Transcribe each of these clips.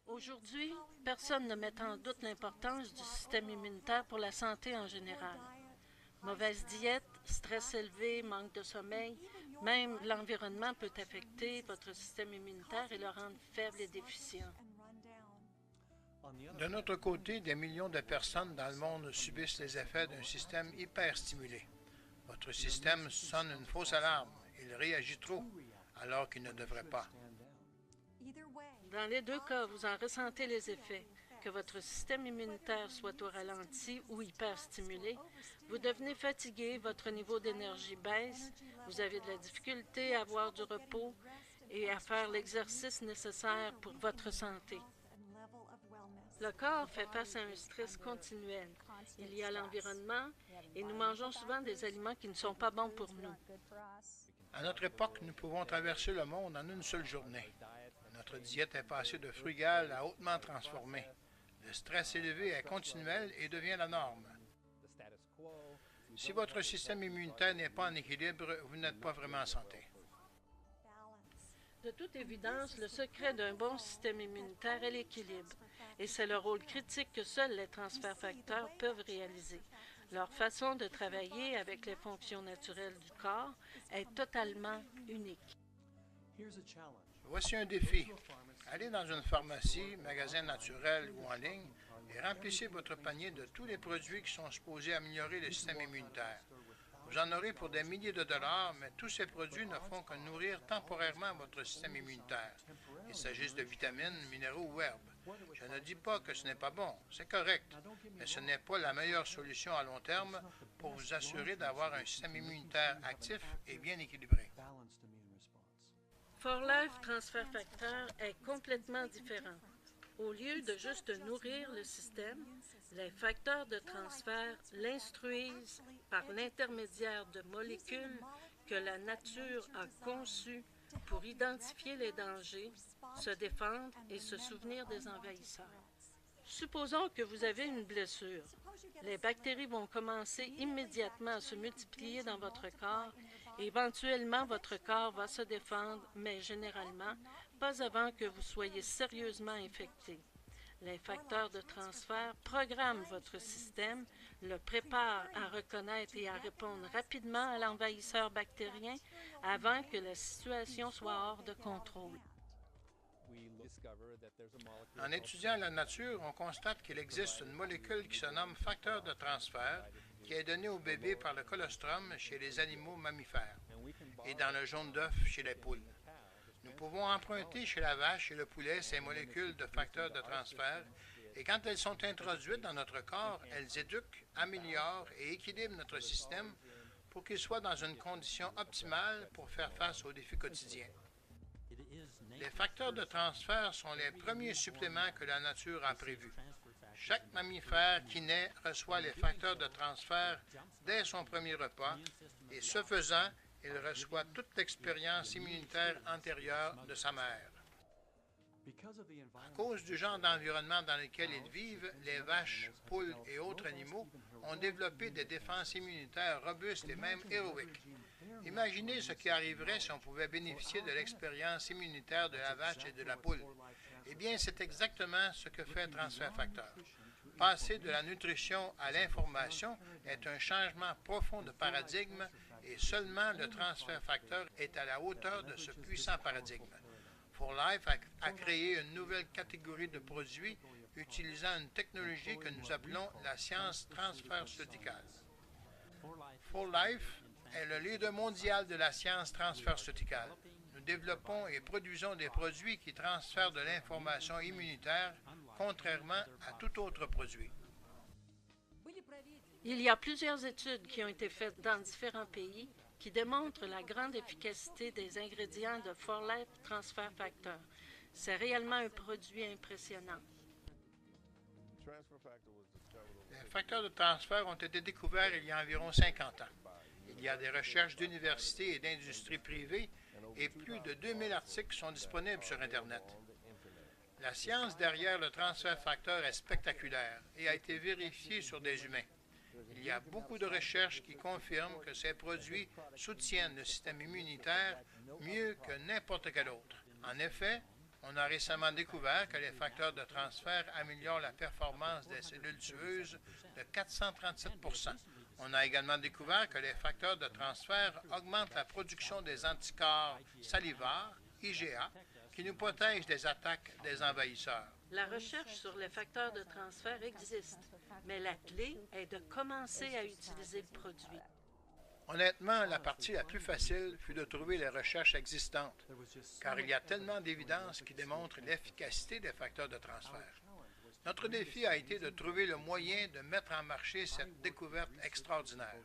Aujourd'hui, personne ne met en doute l'importance du système immunitaire pour la santé en général. Mauvaise diète, stress élevé, manque de sommeil, même l'environnement peut affecter votre système immunitaire et le rendre faible et déficient. D'un autre côté, des millions de personnes dans le monde subissent les effets d'un système hyperstimulé. Votre système sonne une fausse alarme. Il réagit trop, alors qu'il ne devrait pas. Dans les deux cas, vous en ressentez les effets. Que votre système immunitaire soit au ralenti ou hyperstimulé, vous devenez fatigué, votre niveau d'énergie baisse, vous avez de la difficulté à avoir du repos et à faire l'exercice nécessaire pour votre santé. Le corps fait face à un stress continuel. Il y a l'environnement et nous mangeons souvent des aliments qui ne sont pas bons pour nous. À notre époque, nous pouvons traverser le monde en une seule journée. Notre diète est passée de frugale à hautement transformée. Le stress élevé est continuel et devient la norme. Si votre système immunitaire n'est pas en équilibre, vous n'êtes pas vraiment en santé. De toute évidence, le secret d'un bon système immunitaire est l'équilibre, et c'est le rôle critique que seuls les transferts facteurs peuvent réaliser. Leur façon de travailler avec les fonctions naturelles du corps est totalement unique. Voici un défi. Allez dans une pharmacie, magasin naturel ou en ligne et remplissez votre panier de tous les produits qui sont supposés améliorer le système immunitaire. Vous en aurez pour des milliers de dollars, mais tous ces produits ne font que nourrir temporairement votre système immunitaire, qu'il s'agisse de vitamines, minéraux ou herbes. Je ne dis pas que ce n'est pas bon, c'est correct, mais ce n'est pas la meilleure solution à long terme pour vous assurer d'avoir un système immunitaire actif et bien équilibré. 4Life Transfer Factor est complètement différent. Au lieu de juste nourrir le système, les facteurs de transfert l'instruisent par l'intermédiaire de molécules que la nature a conçues pour identifier les dangers, se défendre et se souvenir des envahisseurs. Supposons que vous avez une blessure. Les bactéries vont commencer immédiatement à se multiplier dans votre corps et éventuellement votre corps va se défendre, mais généralement pas avant que vous soyez sérieusement infecté. Les facteurs de transfert programment votre système, le préparent à reconnaître et à répondre rapidement à l'envahisseur bactérien avant que la situation soit hors de contrôle. En étudiant la nature, on constate qu'il existe une molécule qui se nomme facteur de transfert qui est donnée au bébé par le colostrum chez les animaux mammifères et dans le jaune d'œuf chez les poules. Nous pouvons emprunter chez la vache et le poulet ces molécules de facteurs de transfert et quand elles sont introduites dans notre corps, elles éduquent, améliorent et équilibrent notre système pour qu'il soit dans une condition optimale pour faire face aux défis quotidiens. Les facteurs de transfert sont les premiers suppléments que la nature a prévus. Chaque mammifère qui naît reçoit les facteurs de transfert dès son premier repas et ce faisant, il reçoit toute l'expérience immunitaire antérieure de sa mère. À cause du genre d'environnement dans lequel ils vivent, les vaches, poules et autres animaux ont développé des défenses immunitaires robustes et même héroïques. Imaginez ce qui arriverait si on pouvait bénéficier de l'expérience immunitaire de la vache et de la poule. Eh bien, c'est exactement ce que fait Transfert Facteur. Passer de la nutrition à l'information est un changement profond de paradigme et seulement le transfert facteur est à la hauteur de ce puissant paradigme. 4Life a créé une nouvelle catégorie de produits utilisant une technologie que nous appelons la science transferseuticale. 4Life est le leader mondial de la science transferseuticale. Nous développons et produisons des produits qui transfèrent de l'information immunitaire, contrairement à tout autre produit. Il y a plusieurs études qui ont été faites dans différents pays qui démontrent la grande efficacité des ingrédients de 4Life Transfer Factor. C'est réellement un produit impressionnant. Les facteurs de transfert ont été découverts il y a environ 50 ans. Il y a des recherches d'universités et d'industries privées et plus de 2000 articles sont disponibles sur Internet. La science derrière le transfert facteur est spectaculaire et a été vérifiée sur des humains. Il y a beaucoup de recherches qui confirment que ces produits soutiennent le système immunitaire mieux que n'importe quel autre. En effet, On a récemment découvert que les facteurs de transfert améliorent la performance des cellules tueuses de 437 %. On a également découvert que les facteurs de transfert augmentent la production des anticorps salivars, IgA, qui nous protègent des attaques des envahisseurs. La recherche sur les facteurs de transfert existe, mais la clé est de commencer à utiliser le produit. Honnêtement, la partie la plus facile fut de trouver les recherches existantes, car il y a tellement d'évidences qui démontrent l'efficacité des facteurs de transfert. Notre défi a été de trouver le moyen de mettre en marché cette découverte extraordinaire.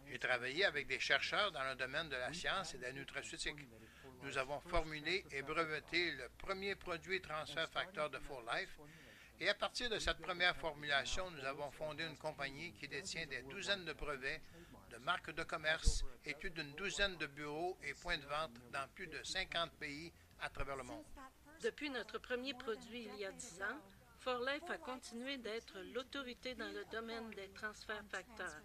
J'ai travaillé avec des chercheurs dans le domaine de la science et de la nutraceutique. Nous avons formulé et breveté le premier produit transfert facteur de 4Life, et à partir de cette première formulation, nous avons fondé une compagnie qui détient des douzaines de brevets, de marques de commerce et plus d'une douzaine de bureaux et points de vente dans plus de 50 pays à travers le monde. Depuis notre premier produit il y a 10 ans, 4Life a continué d'être l'autorité dans le domaine des transferts facteurs.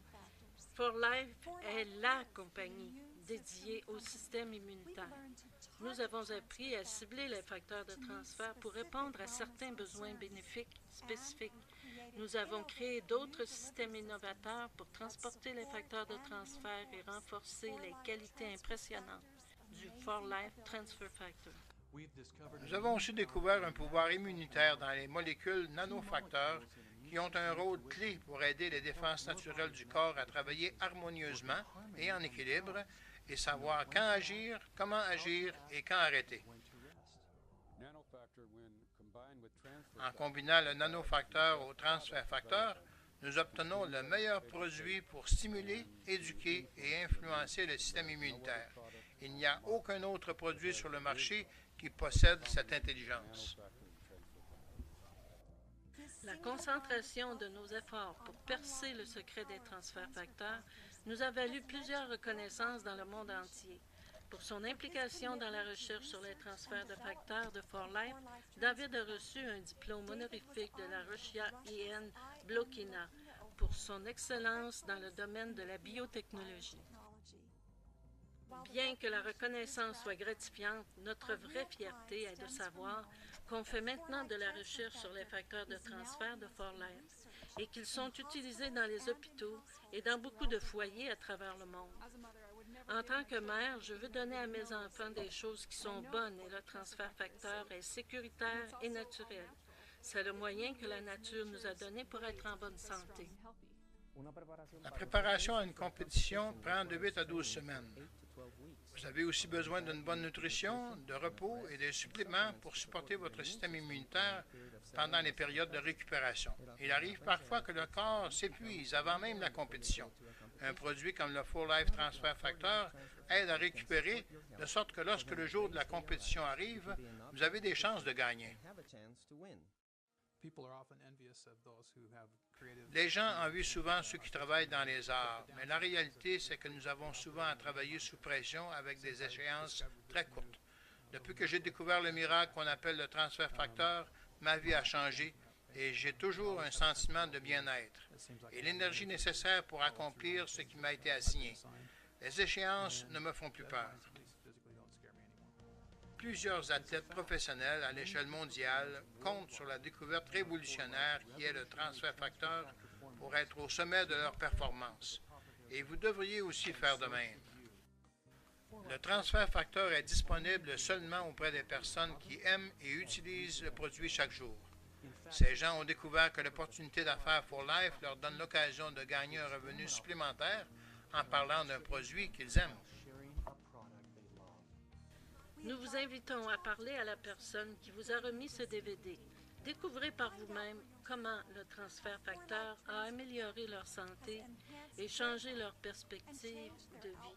4Life est la compagnie dédiée au système immunitaire. Nous avons appris à cibler les facteurs de transfert pour répondre à certains besoins bénéfiques spécifiques. Nous avons créé d'autres systèmes innovateurs pour transporter les facteurs de transfert et renforcer les qualités impressionnantes du 4Life Transfer Factor. Nous avons aussi découvert un pouvoir immunitaire dans les molécules nanofacteurs qui ont un rôle clé pour aider les défenses naturelles du corps à travailler harmonieusement et en équilibre et savoir quand agir, comment agir et quand arrêter. En combinant le nanofacteur au transfert facteur, nous obtenons le meilleur produit pour stimuler, éduquer et influencer le système immunitaire. Il n'y a aucun autre produit sur le marché qui possède cette intelligence. La concentration de nos efforts pour percer le secret des transferts facteurs nous a valu plusieurs reconnaissances dans le monde entier. Pour son implication dans la recherche sur les transferts de facteurs de 4Life, David a reçu un diplôme honorifique de la Russia IN Blokina pour son excellence dans le domaine de la biotechnologie. Bien que la reconnaissance soit gratifiante, notre vraie fierté est de savoir qu'on fait maintenant de la recherche sur les facteurs de transfert de 4Life et qu'ils sont utilisés dans les hôpitaux et dans beaucoup de foyers à travers le monde. En tant que mère, je veux donner à mes enfants des choses qui sont bonnes et le transfert facteur est sécuritaire et naturel. C'est le moyen que la nature nous a donné pour être en bonne santé. La préparation à une compétition prend de 8 à 12 semaines. Vous avez aussi besoin d'une bonne nutrition, de repos et des suppléments pour supporter votre système immunitaire pendant les périodes de récupération. Il arrive parfois que le corps s'épuise avant même la compétition. Un produit comme le 4Life Transfer Factor aide à récupérer, de sorte que lorsque le jour de la compétition arrive, vous avez des chances de gagner. Les gens envient souvent ceux qui travaillent dans les arts, mais la réalité, c'est que nous avons souvent à travailler sous pression avec des échéances très courtes. Depuis que j'ai découvert le miracle qu'on appelle le transfert facteur, ma vie a changé et j'ai toujours un sentiment de bien-être et l'énergie nécessaire pour accomplir ce qui m'a été assigné. Les échéances ne me font plus peur. Plusieurs athlètes professionnels à l'échelle mondiale comptent sur la découverte révolutionnaire qui est le transfert facteur pour être au sommet de leur performance. Et vous devriez aussi faire de même. Le transfert facteur est disponible seulement auprès des personnes qui aiment et utilisent le produit chaque jour. Ces gens ont découvert que l'opportunité d'affaires 4Life leur donne l'occasion de gagner un revenu supplémentaire en parlant d'un produit qu'ils aiment. Nous vous invitons à parler à la personne qui vous a remis ce DVD. Découvrez par vous-même comment le transfert facteur a amélioré leur santé et changé leur perspective de vie.